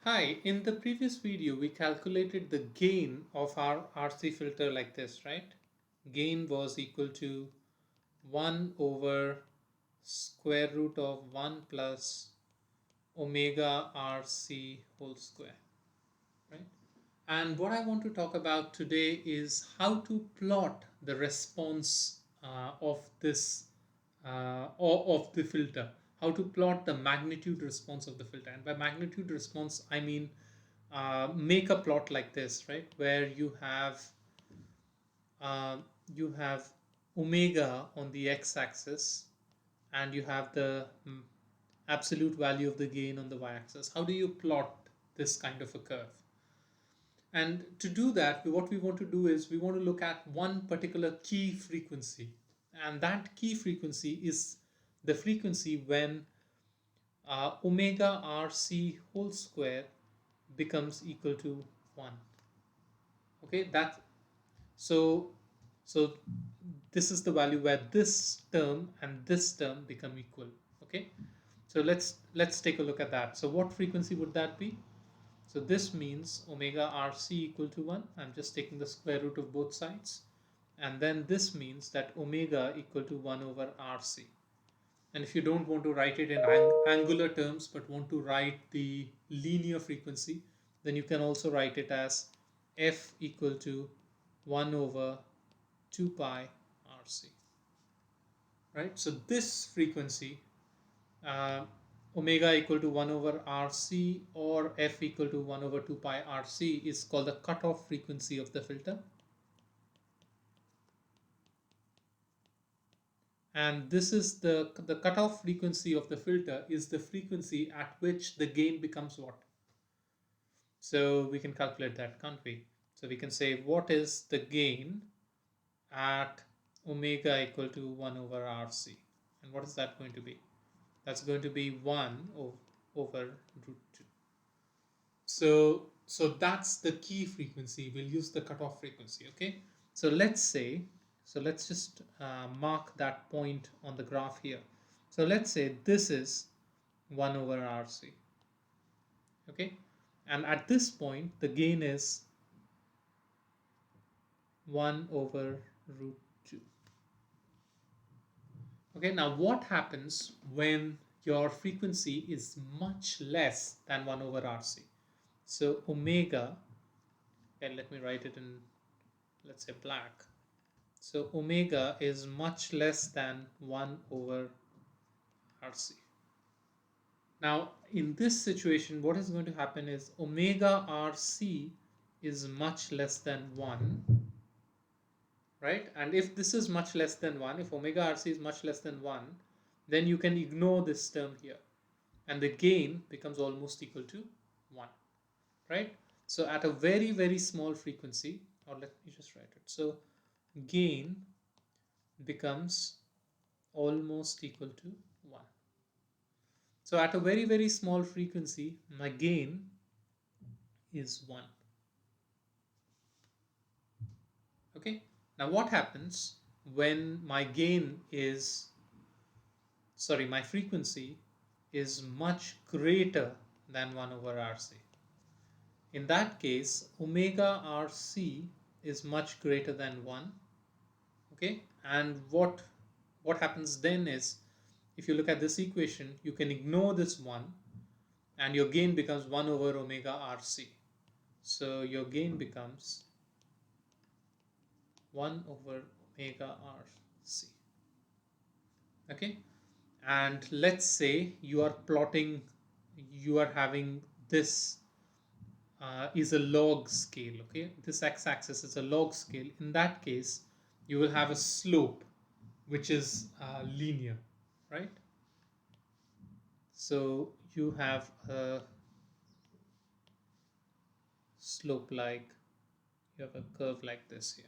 Hi, in the previous video, we calculated the gain of our RC filter like this, right? Gain was equal to 1 over square root of 1 plus omega RC whole square, right? And what I want to talk about today is how to plot the response of this or of the filter. How to plot the magnitude response of the filter. And by magnitude response, I mean make a plot like this, right? Where uh, you have omega on the x-axis and you have the absolute value of the gain on the y-axis. How do you plot this kind of a curve? And to do that, what we want to do is we want to look at one particular key frequency. And that key frequency is the frequency when omega RC whole square becomes equal to 1. Okay, so so this is the value where this term and this term become equal. Okay, so let's take a look at that. So what frequency would that be? So this means omega RC equal to 1. I'm just taking the square root of both sides. And then this means that omega equal to 1 over RC. And if you don't want to write it in angular terms but want to write the linear frequency, then you can also write it as F equal to 1 over 2 pi RC. Right? So this frequency, uh, omega equal to 1 over RC or F equal to 1 over 2 pi RC, is called the cutoff frequency of the filter. And this is the cutoff frequency of the filter is the frequency at which the gain becomes what? So we can calculate that, can't we? So we can say what is the gain at omega equal to 1 over RC. And what is that going to be? That's going to be 1 over root 2. So that's the key frequency. We'll use the cutoff frequency, okay? So let's just mark that point on the graph here. So let's say this is 1 over RC, okay? And at this point, the gain is 1 over root 2. Okay, now what happens when your frequency is much less than 1 over RC? So omega, and let me write it in, let's say, black. So omega is much less than 1 over RC. Now, in this situation, what is going to happen is omega RC is much less than 1, right? And if this is much less than 1, if omega RC is much less than 1, then you can ignore this term here. And the gain becomes almost equal to 1, right? So at a very, very small frequency, or let me just write it. So gain becomes almost equal to 1. So at a very, very small frequency, my gain is 1. Okay. Now what happens when my frequency is much greater than 1 over RC? In that case, omega RC is much greater than 1. Okay. And what happens then is, if you look at this equation, you can ignore this 1 and your gain becomes 1 over omega RC. So your gain becomes 1 over omega RC. Okay. And let's say you are having this is a log scale. Okay. This x-axis is a log scale. In that case, you will have a slope which is linear, right? So you have a slope like, you have a curve like this here.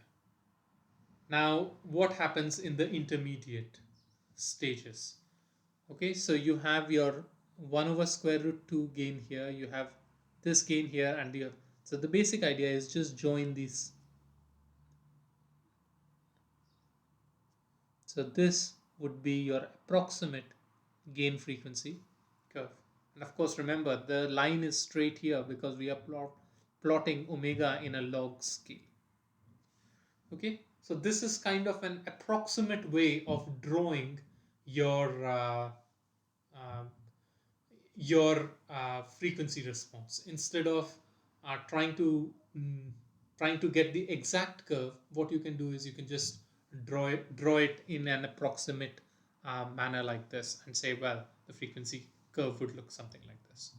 Now, what happens in the intermediate stages? Okay, so you have your 1 over square root 2 gain here, you have this gain here, and so the basic idea is just join these. So this would be your approximate gain frequency curve, And of course, remember the line is straight here because we are plotting omega in a log scale. Okay, so this is kind of an approximate way of drawing your uh, frequency response. Instead of trying to get the exact curve, what you can do is you can just draw it in an approximate manner like this and say, well, the frequency curve would look something like this.